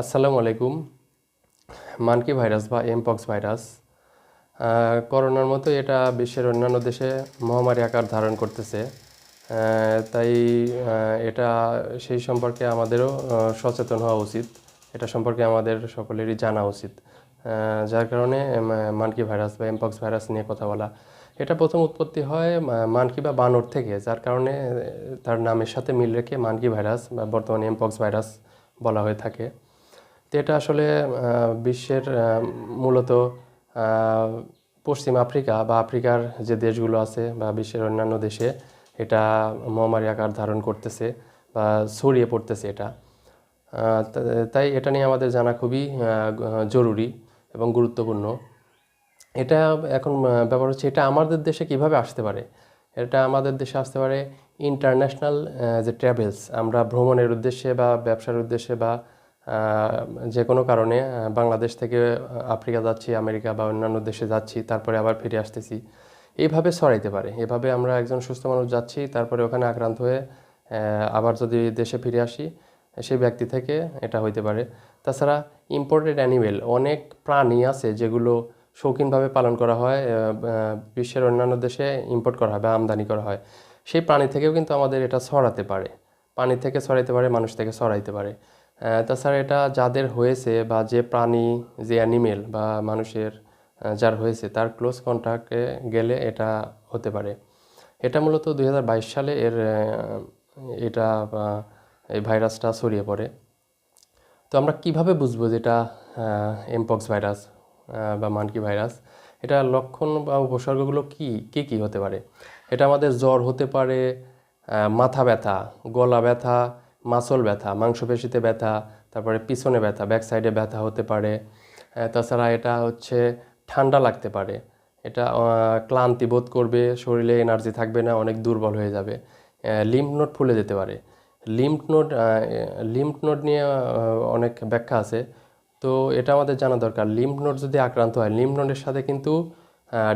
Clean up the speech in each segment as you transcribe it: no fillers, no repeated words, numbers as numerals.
আসসালামু আলাইকুম। Monkey virus বা এমপক্স ভাইরাস করোনার মতো এটা বিশ্বের অন্যান্য দেশে মহামারী আকার ধারণ করতেছে। তাই এটা সেই সম্পর্কে আমাদেরও সচেতন হওয়া উচিত। এটা সম্পর্কে আমাদের সকলেরই জানা উচিত। যার কারণে মানকি ভাইরাস বা এমপক্স ভাইরাস নিয়ে কথা বলা। এটা প্রথম উৎপত্তি হয় মানকি বা বানর থেকে, যার কারণে তার নামের সাথে মিল রেখে মানকি ভাইরাস বা বর্তমানে এমপক্স ভাইরাস বলা হয়ে থাকে। তো এটা আসলে বিশ্বের মূলত পশ্চিম আফ্রিকা বা আফ্রিকার যে দেশগুলো আছে বা বিশ্বের অন্যান্য দেশে এটা মহামারী আকার ধারণ করতেছে বা ছড়িয়ে পড়তেছে এটা। তাই এটা নিয়ে আমাদের জানা খুবই জরুরি এবং গুরুত্বপূর্ণ। এটা এখন ব্যাপার হচ্ছে এটা আমাদের দেশে কিভাবে আসতে পারে। এটা আমাদের দেশে আসতে পারে ইন্টারন্যাশনাল যে ট্রাভেলস, আমরা ভ্রমণের উদ্দেশ্যে বা ব্যবসার উদ্দেশ্যে বা যে কোনো কারণে বাংলাদেশ থেকে আফ্রিকা যাচ্ছি, আমেরিকা বা অন্যান্য দেশে যাচ্ছি, তারপরে আবার ফিরে আসতেছি, এইভাবে ছড়াইতে পারে। এভাবে আমরা একজন সুস্থ মানুষ যাচ্ছি, তারপরে ওখানে আক্রান্ত হয়ে আবার যদি দেশে ফিরে আসি, সেই ব্যক্তি থেকে এটা হইতে পারে। তাছাড়া ইম্পোর্টেড অ্যানিমেল, অনেক প্রাণী আছে যেগুলো শৌখিনভাবে পালন করা হয়, বিশ্বের অন্যান্য দেশে ইম্পোর্ট করা হয় বা আমদানি করা হয়। সেই প্রাণী থেকেও কিন্তু আমাদের এটা ছড়াতে পারে, পানি থেকে ছড়াইতে পারে, মানুষ থেকে ছড়াইতে পারে। তাছাড়া এটা যাদের হয়েছে বা যে প্রাণী, যে অ্যানিমেল বা মানুষের যার হয়েছে তার ক্লোজ কন্ট্যাক্টে গেলে এটা হতে পারে। এটা মূলত 2022 সালে এটা এই ভাইরাসটা ছড়িয়ে পড়ে। তো আমরা কিভাবে বুঝবো যে এটা এমপক্স ভাইরাস বা মানকি ভাইরাস? এটা লক্ষণ বা উপসর্গগুলো কি কি হতে পারে? এটা আমাদের জ্বর হতে পারে, মাথা ব্যথা, গলা ব্যথা, মাসল ব্যথা, মাংসপেশিতে ব্যথা, তারপরে পিছনে ব্যথা, ব্যাক সাইডে ব্যথা হতে পারে। তাছাড়া এটা হচ্ছে ঠান্ডা লাগতে পারে, এটা ক্লান্তি বোধ করবে, শরীরে এনার্জি থাকবে না, অনেক দুর্বল হয়ে যাবে। লিম্ফ নোড ফুলে যেতে পারে। লিম্ফ নোড নিয়ে অনেক ব্যাখ্যা আছে। তো এটা আমাদের জানা দরকার, লিম্ফ নোড যদি আক্রান্ত হয়, লিম্ফ নোডের সাথে কিন্তু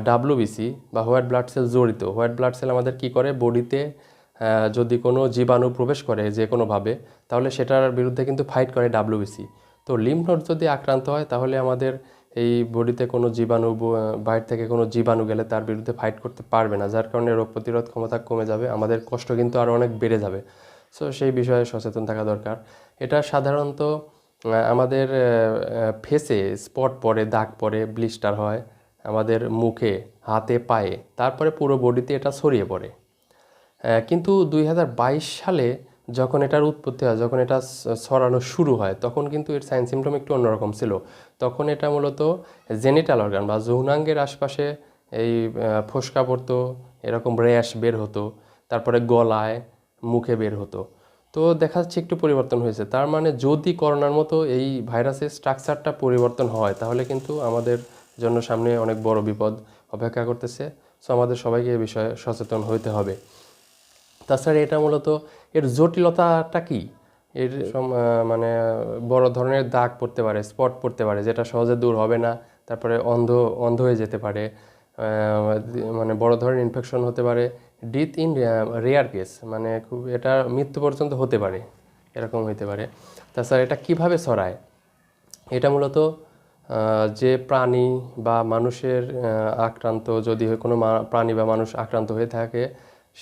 ডাব্লিউবিসি বা হোয়াইট ব্লাড সেল জড়িত। হোয়াইট ব্লাড সেল আমাদের কি করে, বডিতে যদি কোনো জীবাণু প্রবেশ করে যে কোনোভাবে, তাহলে সেটার বিরুদ্ধে কিন্তু ফাইট করে ডাব্লিউবিসি। তো লিম্ফ নোড যদি আক্রান্ত হয়, তাহলে আমাদের এই বডিতে কোনো জীবাণু, বাইরে থেকে কোনো জীবাণু গেলে তার বিরুদ্ধে ফাইট করতে পারবে না, যার কারণে রোগ প্রতিরোধ ক্ষমতা কমে যাবে, আমাদের কষ্ট কিন্তু আরও অনেক বেড়ে যাবে। সো সেই বিষয়ে সচেতন থাকা দরকার। এটা সাধারণত আমাদের ফেসে স্পট পড়ে, দাগ পড়ে, ব্লিস্টার হয়, আমাদের মুখে, হাতে, পায়ে, তারপরে পুরো বডিতে এটা ছড়িয়ে পড়ে। কিন্তু 2022 সালে যখন এটার উৎপত্তি হয়, যখন এটা ছড়ানো শুরু হয়, তখন কিন্তু এর সাইন সিমটম একটু অন্যরকম ছিল। তখন এটা মূলত জেনিটাল অর্গান বা যৌনাঙ্গের আশপাশে এই ফোসকা পড়তো, এরকম র্যাশ বের হতো, তারপরে গলায়, মুখে বের হতো। তো দেখা যাচ্ছে একটু পরিবর্তন হয়েছে। তার মানে যদি করোনার মতো এই ভাইরাসের স্ট্রাকচারটা পরিবর্তন হয়, তাহলে কিন্তু আমাদের জন্য সামনে অনেক বড় বিপদ অপেক্ষা করতেছে। সো আমাদের সবাইকে এই বিষয়ে সচেতন হতে হবে। তাছাড়া এটা মূলত এর জটিলতাটা কি, এর মানে বড় ধরনের দাগ পড়তে পারে, স্পট পড়তে পারে, যেটা সহজে দূর হবে না। তারপরে অন্ধ অন্ধ হয়ে যেতে পারে, মানে বড় ধরনের ইনফেকশন হতে পারে। ডেথ ইন রেয়ার কেস, মানে খুব এটা মৃত্যু পর্যন্ত হতে পারে, এরকম হতে পারে। তাছাড়া এটা কিভাবে ছড়ায়, এটা মূলত যে প্রাণী বা মানুষের আক্রান্ত, যদি কোনো প্রাণী বা মানুষ আক্রান্ত হয়ে থাকে,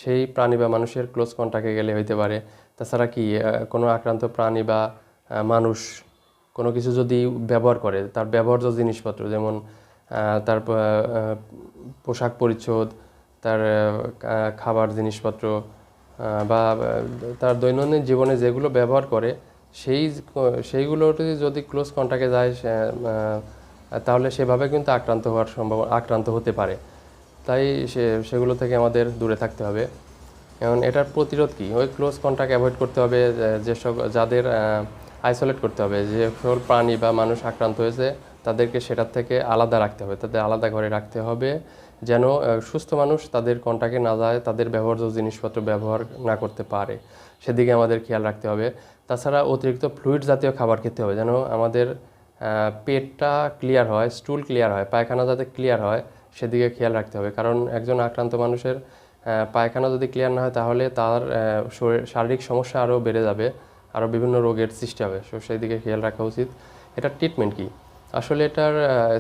সেই প্রাণী বা মানুষের ক্লোজ কন্ট্যাক্টে গেলে হইতে পারে। তাছাড়া কি কোনো আক্রান্ত প্রাণী বা মানুষ কোনো কিছু যদি ব্যবহার করে, তার ব্যবহার্য জিনিসপত্র, যেমন তার পোশাক পরিচ্ছদ, তার খাবার জিনিসপত্র, বা তার দৈনন্দিন জীবনে যেগুলো ব্যবহার করে, সেইগুলোতে যদি ক্লোজ কন্ট্যাক্টে যায়, তাহলে সেভাবে কিন্তু আক্রান্ত হতে পারে। তাই সেগুলো থেকে আমাদের দূরে থাকতে হবে। এখন এটার প্রতিরোধ কী, ওই ক্লোজ কন্ট্যাক্ট অ্যাভয়েড করতে হবে, যাদের আইসোলেট করতে হবে, যে সকল প্রাণী বা মানুষ আক্রান্ত হয়েছে তাদেরকে সেটার থেকে আলাদা রাখতে হবে, তাদের আলাদা ঘরে রাখতে হবে, যেন সুস্থ মানুষ তাদের কন্ট্যাক্টে না যায়, তাদের ব্যবহার্য জিনিসপত্র ব্যবহার না করতে পারে, সেদিকে আমাদের খেয়াল রাখতে হবে। তাছাড়া অতিরিক্ত ফ্লুইড জাতীয় খাবার খেতে হবে, যেন আমাদের পেটটা ক্লিয়ার হয়, স্টুল ক্লিয়ার হয়, পায়খানা যাতে ক্লিয়ার হয়, সেদিকে খেয়াল রাখতে হবে। কারণ একজন আক্রান্ত মানুষের পায়খানা যদি ক্লিয়ার না হয়, তাহলে তার শারীরিক সমস্যা আরও বেড়ে যাবে, আরও বিভিন্ন রোগের সৃষ্টি হবে। সো সেই দিকে খেয়াল রাখা উচিত। এটার ট্রিটমেন্ট কি? আসলে এটার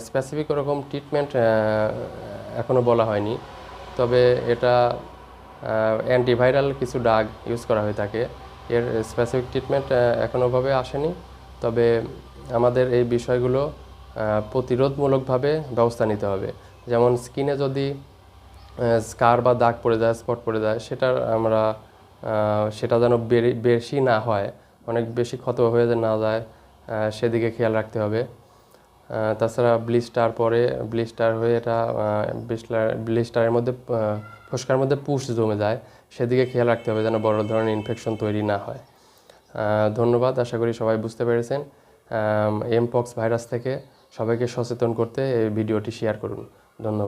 স্পেসিফিক ওরকম ট্রিটমেন্ট এখনও বলা হয়নি, তবে এটা অ্যান্টিভাইরাল কিছু ড্রাগ ইউজ করা হয়ে থাকে। এর স্পেসিফিক ট্রিটমেন্ট এখনোভাবে আসেনি, তবে আমাদের এই বিষয়গুলো প্রতিরোধমূলকভাবে ব্যবস্থা নিতে হবে। যেমন স্কিনে যদি স্কার বা দাগ পড়ে যায়, স্পট পড়ে যায়, সেটা যেন বেশি না হয়, অনেক বেশি ক্ষত হয়ে না যায়, সেদিকে খেয়াল রাখতে হবে। তাছাড়া ব্লিস্টার হয়ে এটা ব্লিস্টারের মধ্যে ফোস্কার মধ্যে পুষ জমে যায়, সেদিকে খেয়াল রাখতে হবে যেন বড় ধরনের ইনফেকশন তৈরি না হয়। ধন্যবাদ, আশা করি সবাই বুঝতে পেরেছেন। এমপক্স ভাইরাস থেকে সবাইকে সচেতন করতে এই ভিডিওটি শেয়ার করুন। ধন্যবাদ।